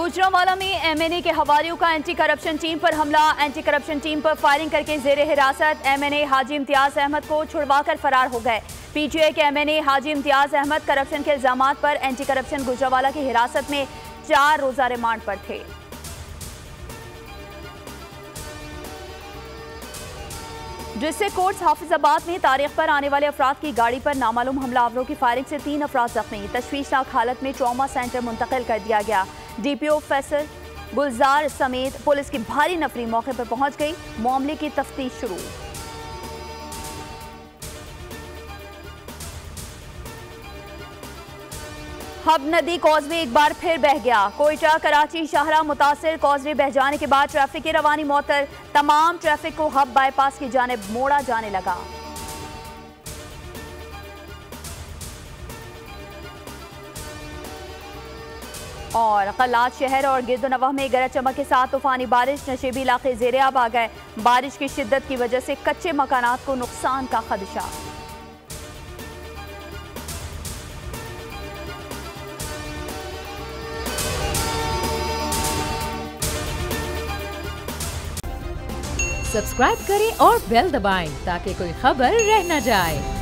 गुजरांवाला में एमएनए के हवारियों का एंटी करप्शन टीम पर हमला। एंटी करप्शन टीम पर फायरिंग करके जेरे हिरासत एमएनए हाजी इम्तियाज अहमद को छुड़वाकर फरार हो गए। पीटीआई के एमएनए हाजी इम्तियाज अहमद करप्शन के इल्जामात पर एंटी करप्शन गुजरांवाला की हिरासत में 4 रोजा रिमांड पर थे। डिस्ट्रिक्ट कोर्ट हाफिजाबाद में तारीख पर आने वाले अफराद की गाड़ी पर नामालूम हमलावरों की फायरिंग से 3 अफराद जख्मी। तशवीशनाक हालत में ट्रॉमा सेंटर मुंतकिल कर दिया गया। डीपीओ फैसल गुलजार समेत पुलिस की भारी नफरी मौके पर पहुंच गई। मामले की तफ्तीश शुरू। हब नदी कॉजवे एक बार फिर बह गया। कोयटा कराची शाहरा मुतासिर। कॉजवे बह जाने के बाद ट्रैफिक की रवानी मुअत्तल। तमाम ट्रैफिक को हब बाईपास की जानिब मोड़ा जाने लगा। और कल्लात शहर और गिरदोनवाह में गरज चमक के साथ तूफानी बारिश। नशेबी इलाके ज़ेरे आब आ गए। बारिश की शिद्दत की वजह से कच्चे मकानात को नुकसान का खदशा। सब्सक्राइब करें और बेल दबाएं ताकि कोई खबर रह न जाए।